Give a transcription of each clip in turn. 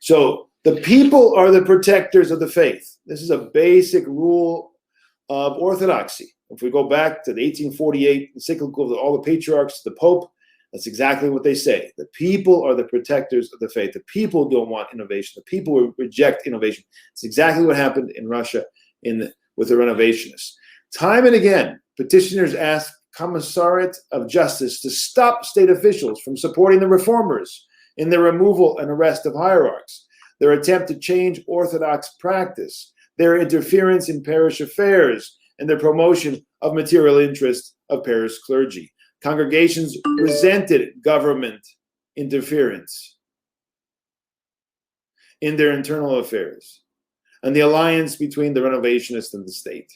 So the people are the protectors of the faith. This is a basic rule of orthodoxy. If we go back to the 1848 encyclical of all the patriarchs, the Pope, that's exactly what they say. The people are the protectors of the faith. The people don't want innovation. The people reject innovation. It's exactly what happened in Russia with the renovationists. Time and again, petitioners ask Commissariat of Justice to stop state officials from supporting the reformers in their removal and arrest of hierarchs, their attempt to change Orthodox practice, their interference in parish affairs, and their promotion of material interest of parish clergy. Congregations resented government interference in their internal affairs and the alliance between the renovationists and the state.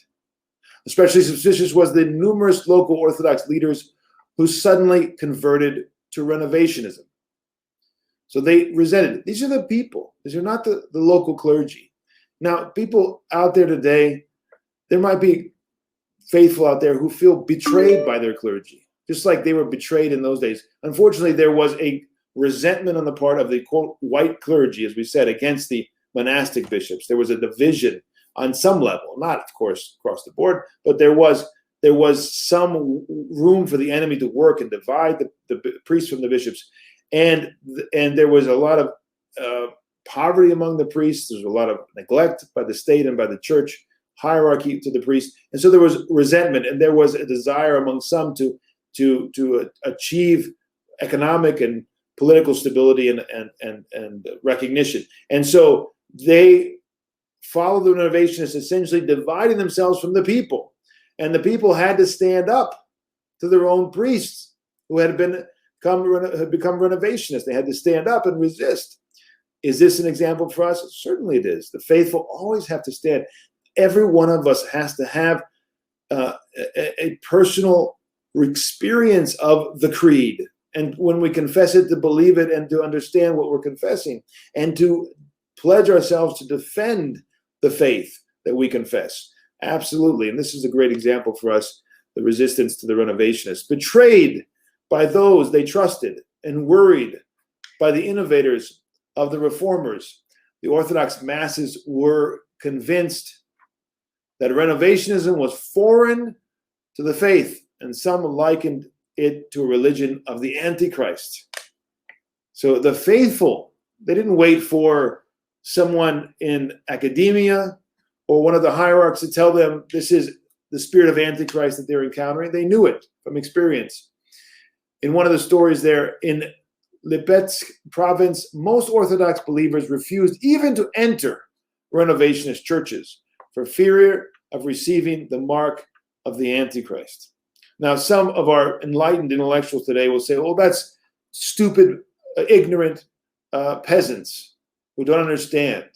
Especially suspicious was the numerous local Orthodox leaders who suddenly converted to renovationism. So they resented it. These are the people. These are not the local clergy. Now, people out there today, there might be faithful out there who feel betrayed by their clergy, just like they were betrayed in those days. Unfortunately, there was a resentment on the part of the, quote, white clergy, as we said, against the monastic bishops. There was a division on some level, not, of course, across the board, but there was some room for the enemy to work and divide the priests from the bishops. And there was a lot of poverty among the priests. There was a lot of neglect by the state and by the church hierarchy to the priests. And so there was resentment, and there was a desire among some to achieve economic and political stability and recognition. And so they followed the renovationists, essentially dividing themselves from the people. And the people had to stand up to their own priests who had become renovationists. They had to stand up and resist. Is this an example for us? Certainly it is. The faithful always have to stand. Every one of us has to have a personal experience of the creed. And when we confess it, to believe it and to understand what we're confessing, and to pledge ourselves to defend the faith that we confess. Absolutely. And this is a great example for us, the resistance to the renovationists. Betrayed by those they trusted and worried by the innovators of the reformers, the Orthodox masses were convinced that renovationism was foreign to the faith, and some likened it to a religion of the antichrist. So the faithful, they didn't wait for someone in academia or one of the hierarchs to tell them this is the spirit of antichrist that they're encountering. They knew it from experience. In one of the stories there, in Lipetsk province, most Orthodox believers refused even to enter renovationist churches for fear of receiving the mark of the Antichrist. Now, some of our enlightened intellectuals today will say, oh, that's stupid, ignorant peasants who don't understand.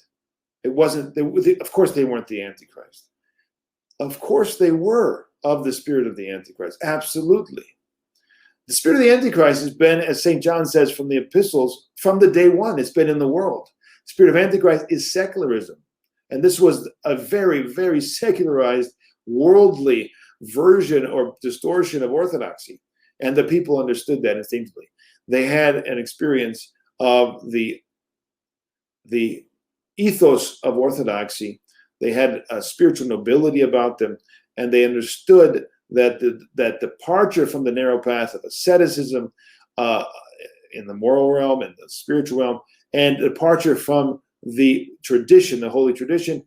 It wasn't, of course they weren't the Antichrist. Of course they were of the spirit of the Antichrist, absolutely. The spirit of the Antichrist has been, as St. John says from the epistles, from the day one, it's been in the world. The spirit of Antichrist is secularism. And this was a very, very secularized, worldly version or distortion of orthodoxy. And the people understood that instinctively. They had an experience of the ethos of orthodoxy. They had a spiritual nobility about them, and they understood that that departure from the narrow path of asceticism in the moral realm and the spiritual realm, and departure from the tradition, the holy tradition,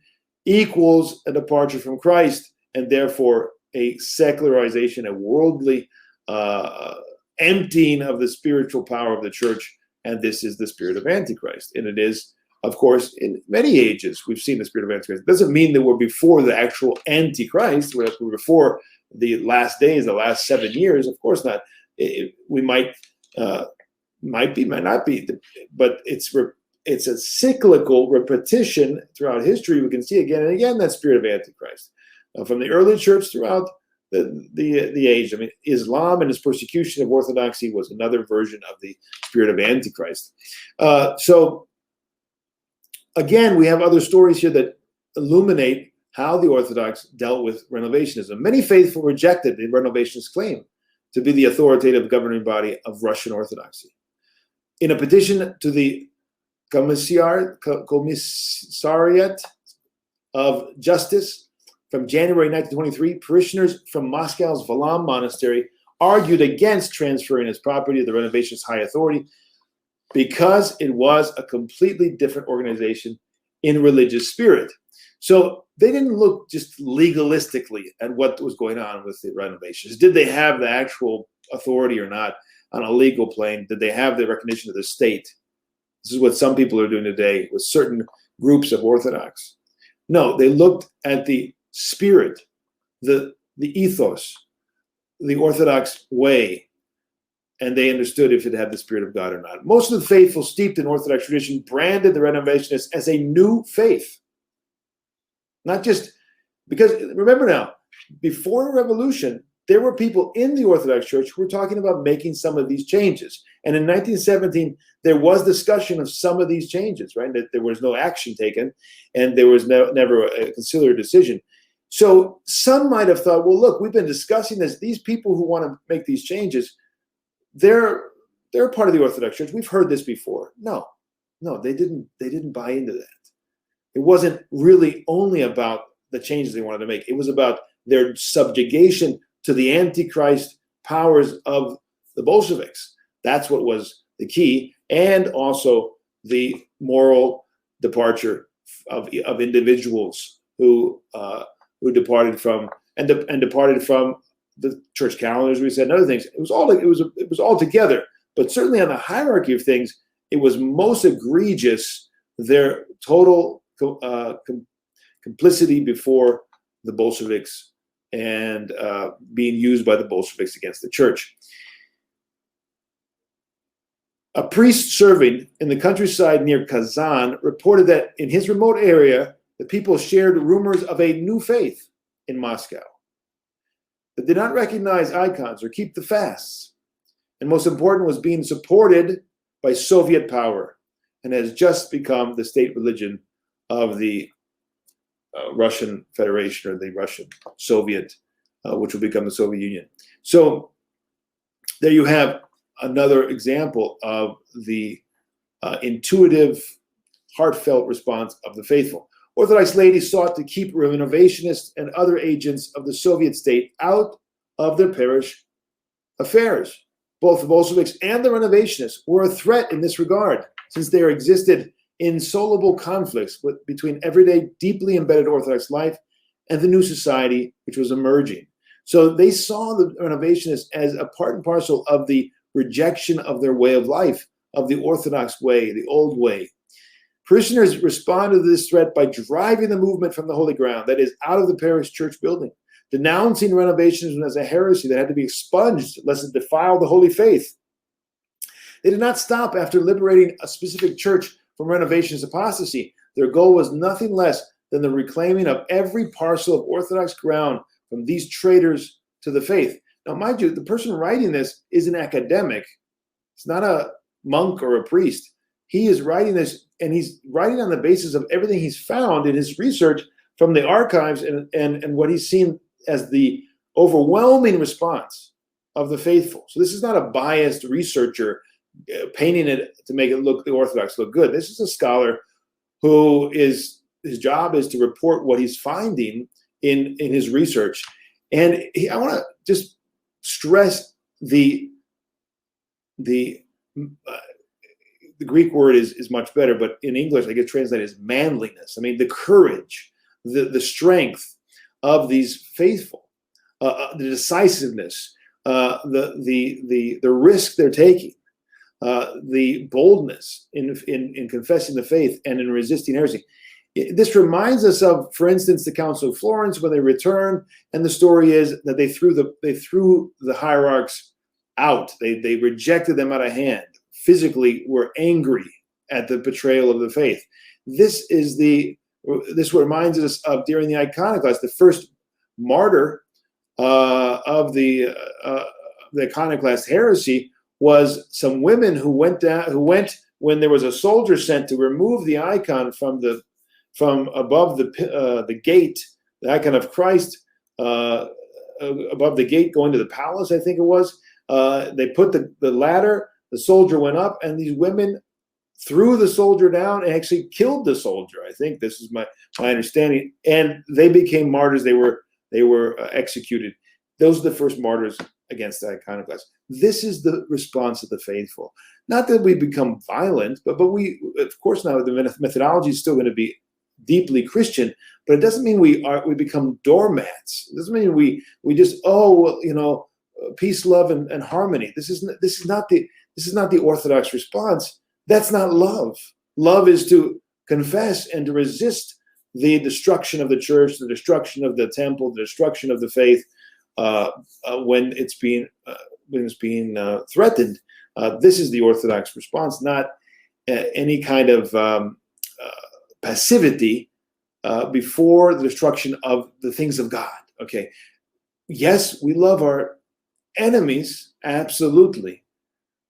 equals a departure from Christ, and therefore a secularization, a worldly emptying of the spiritual power of the church. And this is the spirit of Antichrist. And it is, of course, in many ages, we've seen the spirit of Antichrist. It doesn't mean that we're before the actual Antichrist, we're before the last days, the last 7 years. Of course not. We might be, might not be, but it's a cyclical repetition throughout history. We can see again and again that spirit of Antichrist from the early church throughout the age. I mean, Islam and its persecution of orthodoxy was another version of the spirit of Antichrist. So again, we have other stories here that illuminate how the Orthodox dealt with renovationism. Many faithful rejected the renovationist claim to be the authoritative governing body of Russian Orthodoxy. In a petition to the Commissariat of Justice from January 1923, parishioners from Moscow's Valam Monastery argued against transferring his property to the Renovationist High Authority because it was a completely different organization in religious spirit. So they didn't look just legalistically at what was going on with the renovations. Did they have the actual authority or not on a legal plane? Did they have the recognition of the state? This is what some people are doing today with certain groups of Orthodox. No, they looked at the spirit, the ethos, the Orthodox way, and they understood if it had the Spirit of God or not. Most of the faithful steeped in Orthodox tradition branded the Renovationists as a new faith. Not just, because remember now, before the revolution, there were people in the Orthodox Church who were talking about making some of these changes. And in 1917, there was discussion of some of these changes, right? That there was no action taken, and there was never a conciliar decision. So some might have thought, well, look, we've been discussing this. These people who want to make these changes, they're part of the Orthodox Church. We've heard this before. No, they didn't buy into that. It wasn't really only about the changes they wanted to make. It was about their subjugation to the antichrist powers of the Bolsheviks. That's what was the key, and also the moral departure of individuals who departed from departed from the church calendars, we said, and other things. It was all together, but certainly on the hierarchy of things, it was most egregious their total complicity before the Bolsheviks and being used by the Bolsheviks against the church. A priest serving in the countryside near Kazan reported that in his remote area, the people shared rumors of a new faith in Moscow that did not recognize icons or keep the fasts, and most important, was being supported by Soviet power and has just become the state religion of the Russian Federation, or the Russian Soviet, which will become the Soviet Union. So there you have another example of the intuitive, heartfelt response of the faithful. Orthodox laity sought to keep renovationists and other agents of the Soviet state out of their parish affairs. Both the Bolsheviks and the renovationists were a threat in this regard, since there existed insoluble conflicts between everyday, deeply embedded Orthodox life and the new society which was emerging. So they saw the renovationists as a part and parcel of the rejection of their way of life, of the Orthodox way, the old way. Parishioners responded to this threat by driving the movement from the holy ground, that is, out of the parish church building, denouncing renovationism as a heresy that had to be expunged lest it defile the holy faith. They did not stop after liberating a specific church from renovationist apostasy. Their goal was nothing less than the reclaiming of every parcel of Orthodox ground from these traitors to the faith. Now, mind you, the person writing this is an academic. It's not a monk or a priest. He is writing this, and he's writing on the basis of everything he's found in his research from the archives and what he's seen as the overwhelming response of the faithful. So this is not a biased researcher painting it to make it look, the Orthodox look good. This is a scholar who his job is to report what he's finding in his research. And I want to just stress the Greek word is much better, but in English I get translated as manliness. I mean, the courage, the strength of these faithful, the decisiveness, the risk they're taking, the boldness in confessing the faith and in resisting heresy. This reminds us of, for instance, the Council of Florence when they returned, and the story is that they threw the hierarchs out. They rejected them out of hand. Physically were angry at the betrayal of the faith. This reminds us of during the Iconoclast, the first martyr of the Iconoclast heresy was some women who went when there was a soldier sent to remove the icon from above the gate, the icon of Christ above the gate going to the palace, I think it was. They put the ladder. The soldier went up, and these women threw the soldier down and actually killed the soldier. I think this is my understanding. And they became martyrs. They were executed. Those are the first martyrs against the iconoclast. This is the response of the faithful. Not that we become violent, but we, of course, now the methodology is still going to be deeply Christian, but it doesn't mean we become doormats. It doesn't mean we just, peace, love, and harmony. This is not the Orthodox response. That's not love. Love is to confess and to resist the destruction of the church, the destruction of the temple, the destruction of the faith when it's being threatened. This is the Orthodox response, not any kind of passivity before the destruction of the things of God. Okay, yes, we love our enemies, absolutely,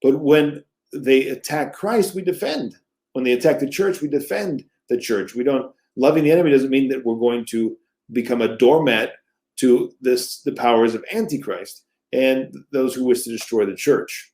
but when they attack Christ, we defend. When they attack the church, we defend the church. We don't. Loving the enemy doesn't mean that we're going to become a doormat to the powers of antichrist and those who wish to destroy the church.